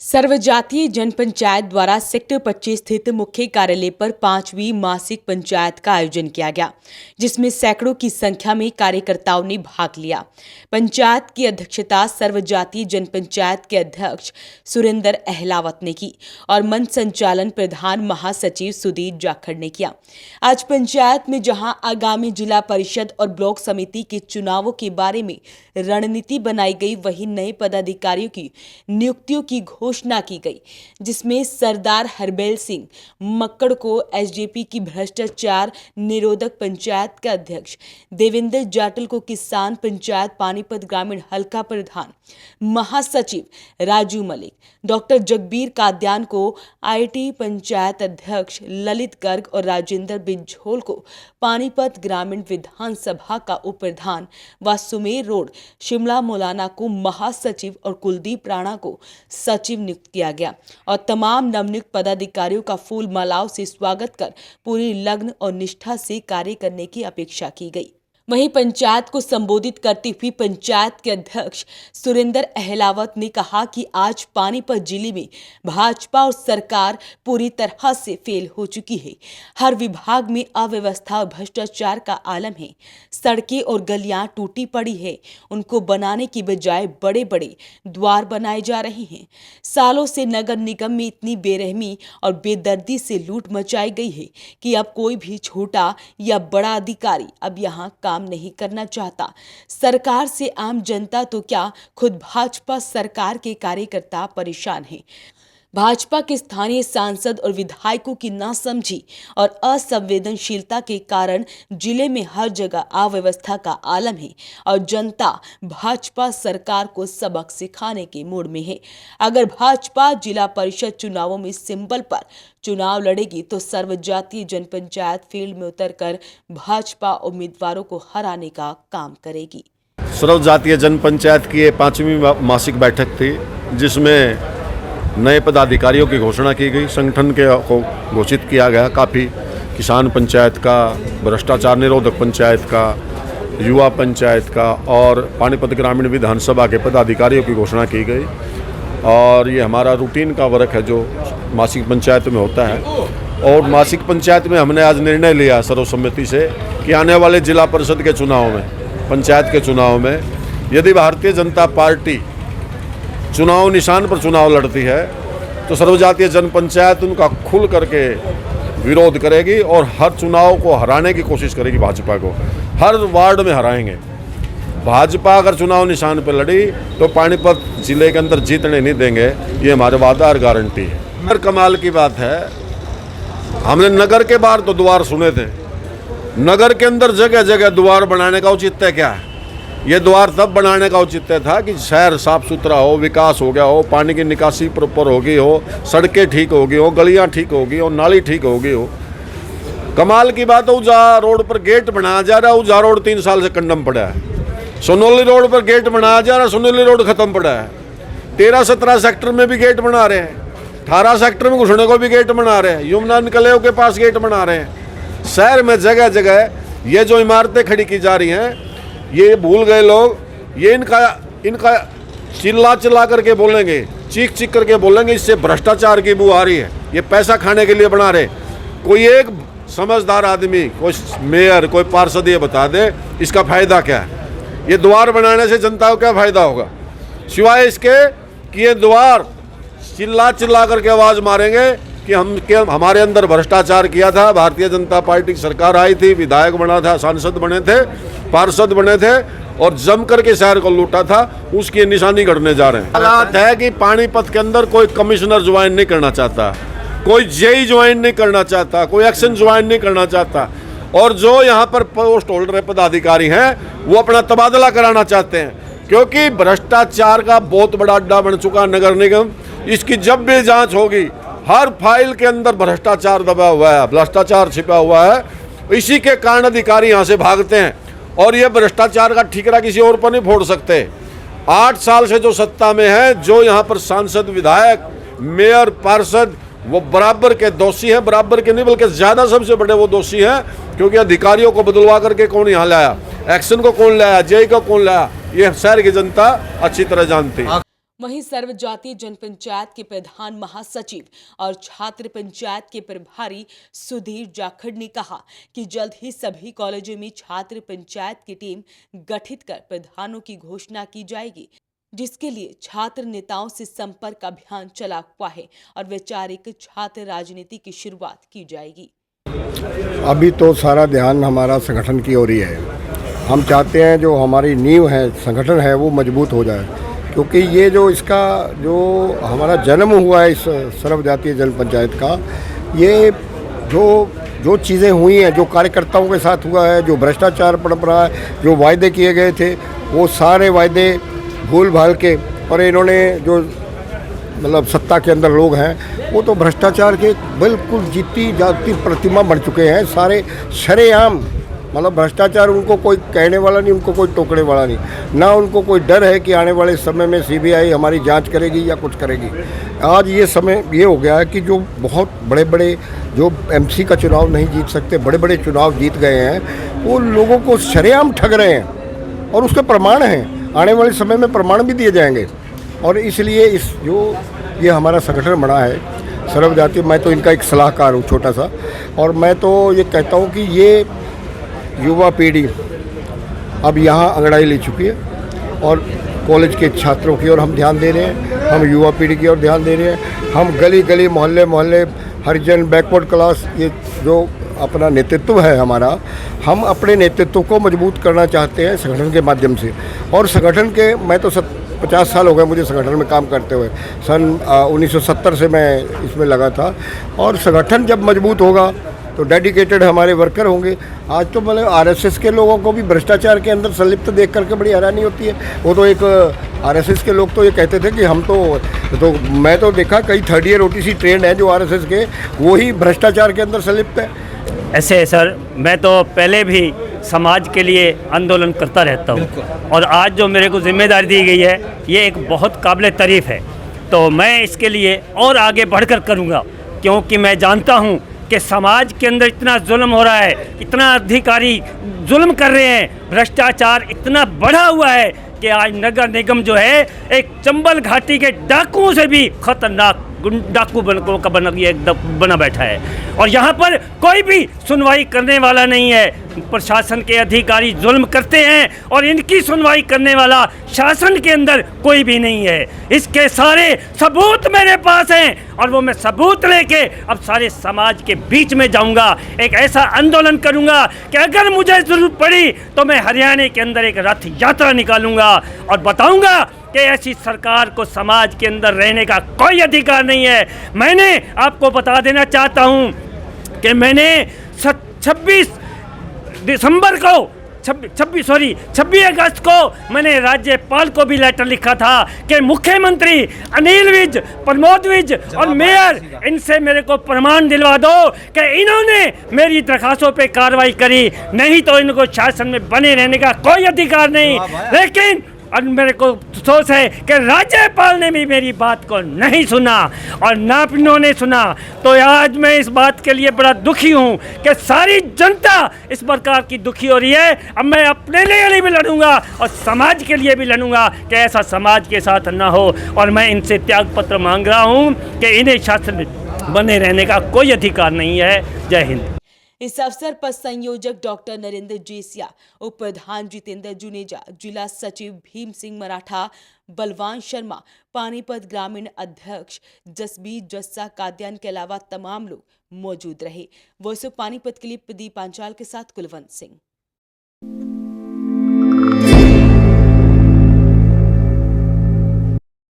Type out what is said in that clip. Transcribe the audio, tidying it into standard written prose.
सर्वजातीय जनपंचायत द्वारा सेक्टर 25 स्थित मुख्य कार्यालय पर 5वीं मासिक पंचायत का आयोजन किया गया, जिसमें सैकड़ों की संख्या में कार्यकर्ताओं ने भाग लिया। पंचायत की अध्यक्षता सर्वजातीय जनपंचायत के अध्यक्ष सुरेंद्र अहलावत ने की और मंच संचालन प्रधान महासचिव सुधीर जाखड़ ने किया। आज पंचायत में जहां आगामी जिला परिषद और ब्लॉक समिति के चुनावों के बारे में रणनीति बनाई गई, वहीं नए पदाधिकारियों की नियुक्तियों की घोषणा की गई, जिसमें सरदार हरबैल सिंह मक्कड़ को एसजेपी की भ्रष्टाचार निरोधक पंचायत के अध्यक्ष, देवेंद्र जाटल को किसान पंचायत पानीपत ग्रामीण हल्का प्रधान महासचिव राजू मलिक, डॉक्टर जगबीर काद्यान को आईटी पंचायत अध्यक्ष ललित गर्ग और राजेंद्र बिंझोल को पानीपत ग्रामीण विधानसभा का उप प्रधान व सुमेर रोड शिमला मौलाना को महासचिव और कुलदीप राणा को सचिव नियुक्त किया गया और तमाम नवनियुक्त पदाधिकारियों का फूल मालाओं से स्वागत कर पूरी लगन और निष्ठा से कार्य करने की अपेक्षा की गई। वहीं पंचायत को संबोधित करती हुई पंचायत के अध्यक्ष सुरेंद्र अहलावत ने कहा कि आज पानीपत जिले में भाजपा और सरकार पूरी तरह से फेल हो चुकी है। हर विभाग में अव्यवस्था और भ्रष्टाचार का आलम है। सड़कें और गलियां टूटी पड़ी है, उनको बनाने की बजाय बड़े बड़े द्वार बनाए जा रहे हैं। सालों से नगर निगम में इतनी बेरहमी और बेदर्दी से लूट मचाई गई है कि अब कोई भी छोटा या बड़ा अधिकारी अब यहाँ काम नहीं करना चाहता। सरकार से आम जनता तो क्या, खुद भाजपा सरकार के कार्यकर्ता परेशान हैं। भाजपा के स्थानीय सांसद और विधायकों की नासमझी और असंवेदनशीलता के कारण जिले में हर जगह अव्यवस्था का आलम है और जनता भाजपा सरकार को सबक सिखाने के मूड में है। अगर भाजपा जिला परिषद चुनावों में सिंबल पर चुनाव लड़ेगी तो सर्वजातीय जनपंचायत फील्ड में उतरकर भाजपा उम्मीदवारों को हराने का काम करेगी। सर्वजातीय जनपंचायत की ये 5वीं मासिक बैठक थी, जिसमें नए पदाधिकारियों की घोषणा की गई, संगठन के को घोषित किया गया। काफ़ी किसान पंचायत का, भ्रष्टाचार निरोधक पंचायत का, युवा पंचायत का और पानीपत ग्रामीण विधानसभा के पदाधिकारियों की घोषणा की गई। और ये हमारा रूटीन का वर्क है जो मासिक पंचायत में होता है। और मासिक पंचायत में हमने आज निर्णय लिया सर्वसम्मति से कि आने वाले जिला परिषद के चुनाव में, पंचायत के चुनाव में यदि भारतीय जनता पार्टी चुनाव निशान पर चुनाव लड़ती है तो सर्वजातीय जनपंचायत उनका खुल करके विरोध करेगी और हर चुनाव को हराने की कोशिश करेगी। भाजपा को हर वार्ड में हराएंगे। भाजपा अगर चुनाव निशान पर लड़ी तो पानीपत जिले के अंदर जीतने नहीं देंगे, ये हमारे वादा और गारंटी है। हर कमाल की बात है, हमने नगर के बाहर तो द्वार सुने थे, नगर के अंदर जगह जगह द्वार बनाने का औचित्य क्या है? ये द्वार तब बनाने का औचित्य था कि शहर साफ सुथरा हो, विकास हो गया हो, पानी की निकासी प्रॉपर होगी हो, सड़कें ठीक होगी हो, गलियां ठीक होगी हो, नाली ठीक होगी हो। कमाल की बात है, उजा रोड पर गेट बनाया जा रहा है, उजा रोड 3 साल से कंडम पड़ा है। सोनोली रोड पर गेट बनाया जा रहा है, सोनोली रोड खत्म पड़ा है। 13-17 सेक्टर में भी गेट बना रहे हैं, 18 सेक्टर में घुसने को भी गेट बना रहे हैं, यमुना निकलेव के पास गेट बना रहे हैं। शहर में जगह जगह ये जो इमारतें खड़ी की जा रही हैं, ये भूल गए लोग, ये इनका चिल्ला चिल्ला करके बोलेंगे, चीख चीख करके बोलेंगे, इससे भ्रष्टाचार की बू आ रही है, ये पैसा खाने के लिए बना रहे। कोई एक समझदार आदमी, कोई मेयर, कोई पार्षद ये बता दे इसका फायदा क्या है? ये द्वार बनाने से जनता को क्या फायदा होगा, सिवाय इसके कि ये द्वार चिल्ला चिल्ला करके आवाज़ मारेंगे कि हमारे अंदर भ्रष्टाचार किया था। भारतीय जनता पार्टी की सरकार आई थी, विधायक बना था, सांसद बने थे, पार्षद बने थे और जम करके शहर को लूटा था, उसकी निशानी गढ़ने जा रहे हैं। हालात है कि पानीपत के अंदर कोई कमिश्नर ज्वाइन नहीं करना चाहता, कोई जेई ज्वाइन नहीं करना चाहता, कोई एक्शन ज्वाइन नहीं करना चाहता। और जो यहाँ पर पोस्ट होल्डर पदाधिकारी हैं वो अपना तबादला कराना चाहते हैं, क्योंकि भ्रष्टाचार का बहुत बड़ा अड्डा बन चुका नगर निगम। इसकी जब भी जाँच होगी, हर फाइल के अंदर भ्रष्टाचार दबा हुआ है, भ्रष्टाचार छिपा हुआ है। इसी के कारण अधिकारी यहाँ से भागते हैं और ये भ्रष्टाचार का ठिकरा किसी और पर नहीं फोड़ सकते। 8 साल से जो सत्ता में है, जो यहाँ पर सांसद, विधायक, मेयर, पार्षद, वो बराबर के दोषी हैं। बराबर के नहीं बल्कि ज़्यादा सबसे बड़े वो दोषी हैं, क्योंकि अधिकारियों को बदलवा करके कौन यहाँ लाया, एक्शन को कौन लाया, जेई को कौन लाया, ये शहर की जनता अच्छी तरह जानती है। वहीं सर्व जातीय जनपंचायत के प्रधान महासचिव और छात्र पंचायत के प्रभारी सुधीर जाखड़ ने कहा कि जल्द ही सभी कॉलेजों में छात्र पंचायत की टीम गठित कर प्रधानों की घोषणा की जाएगी, जिसके लिए छात्र नेताओं से संपर्क अभियान चला हुआ है और वैचारिक छात्र राजनीति की शुरुआत की जाएगी। अभी तो सारा ध्यान हमारा संगठन की ओर ही है। हम चाहते हैं जो हमारी नींव है, संगठन है, वो मजबूत हो जाए, क्योंकि ये जो इसका जो हमारा जन्म हुआ है इस सर्व जातीय जन पंचायत का, ये जो चीज़ें हुई हैं, जो कार्यकर्ताओं के साथ हुआ है, जो भ्रष्टाचार पनप रहा है, जो वायदे किए गए थे, वो सारे वायदे भूल भाल के, और इन्होंने जो मतलब सत्ता के अंदर लोग हैं वो तो भ्रष्टाचार के बिल्कुल जीती जाती प्रतिमा बन चुके हैं। सारे शरेआम मतलब भ्रष्टाचार, उनको कोई कहने वाला नहीं, उनको कोई टोकने वाला नहीं, ना उनको कोई डर है कि आने वाले समय में सीबीआई हमारी जांच करेगी या कुछ करेगी। आज ये समय ये हो गया है कि जो बहुत बड़े बड़े जो एमसी का चुनाव नहीं जीत सकते, बड़े बड़े चुनाव जीत गए हैं, वो लोगों को शरेआम ठग रहे हैं और उसके प्रमाण हैं। आने वाले समय में प्रमाण भी दिए जाएंगे। और इसलिए ये हमारा संगठन बना है सर्व जातीय, मैं तो इनका एक सलाहकार हूँ छोटा सा, और मैं तो ये कहता हूँ कि ये युवा पीढ़ी अब यहाँ अंगड़ाई ले चुकी है और कॉलेज के छात्रों की ओर हम ध्यान दे रहे हैं, हम युवा पीढ़ी की ओर ध्यान दे रहे हैं। हम गली गली मोहल्ले मोहल्ले हरिजन बैकवर्ड क्लास, ये जो अपना नेतृत्व है हमारा, हम अपने नेतृत्व को मजबूत करना चाहते हैं संगठन के माध्यम से। और संगठन के मैं तो 50 साल हो गए मुझे संगठन में काम करते हुए। सन 1970 से मैं इसमें लगा था। और संगठन जब मजबूत होगा तो डेडिकेटेड हमारे वर्कर होंगे। आज तो मतलब आरएसएस के लोगों को भी भ्रष्टाचार के अंदर संलिप्त देख करके बड़ी हैरानी होती है। वो तो एक आरएसएस के लोग तो ये कहते थे कि हम तो मैं तो देखा कई थर्ड ईयर ओटीसी ट्रेंड है जो आरएसएस के, वो ही भ्रष्टाचार के अंदर संलिप्त है। ऐसे सर, मैं तो पहले भी समाज के लिए आंदोलन करता रहता हूँ, और आज जो मेरे को जिम्मेदारी दी गई है ये एक बहुत काबिल तारीफ़ है। तो मैं इसके लिए और आगे बढ़कर करूँगा, क्योंकि मैं जानता हूँ कि समाज के अंदर इतना जुल्म हो रहा है, इतना अधिकारी जुल्म कर रहे हैं, भ्रष्टाचार इतना बढ़ा हुआ है कि आज नगर निगम जो है एक चंबल घाटी के डाकुओं से भी खतरनाक डाकू बना बैठा है। और यहाँ पर कोई भी सुनवाई करने वाला नहीं है। प्रशासन के अधिकारी जुल्म करते हैं और इनकी सुनवाई करने वाला शासन के अंदर कोई भी नहीं है। इसके सारे सबूत मेरे पास हैं और वो मैं सबूत लेके अब सारे समाज के बीच में जाऊंगा। एक ऐसा आंदोलन करूंगा कि अगर मुझे जरूरत पड़ी तो मैं हरियाणा के अंदर एक रथ यात्रा निकालूंगा और बताऊंगा कि ऐसी सरकार को समाज के अंदर रहने का कोई अधिकार नहीं है। मैंने आपको बता देना चाहता हूं कि मैंने 26 अगस्त को मैंने राज्यपाल को भी लेटर लिखा था कि मुख्यमंत्री अनिल विज, प्रमोद विज और मेयर, इनसे मेरे को प्रमाण दिलवा दो कि इन्होंने मेरी दरखास्तों पे कार्रवाई करी, नहीं तो इनको शासन में बने रहने का कोई अधिकार नहीं। लेकिन और मेरे को अफसोस है कि राज्यपाल ने भी मेरी बात को नहीं सुना और ना इन्होंने सुना। तो आज मैं इस बात के लिए बड़ा दुखी हूँ कि सारी जनता इस प्रकार की दुखी हो रही है। अब मैं अपने लिए भी लड़ूंगा और समाज के लिए भी लड़ूंगा कि ऐसा समाज के साथ ना हो। और मैं इनसे त्याग पत्र मांग रहा हूँ कि इन्हें शासन में बने रहने का कोई अधिकार नहीं है। जय हिंद। इस अवसर पर संयोजक डॉक्टर नरेंद्र जेसिया, उप प्रधान जितेंद्र जुनेजा, जिला सचिव भीम सिंह मराठा, बलवान शर्मा, पानीपत ग्रामीण अध्यक्ष जसबीर जस्सा कादियान के अलावा तमाम लोग मौजूद रहे। वॉइस ऑफ पानीपत के लिए प्रदीप पांचाल के साथ कुलवंत सिंह।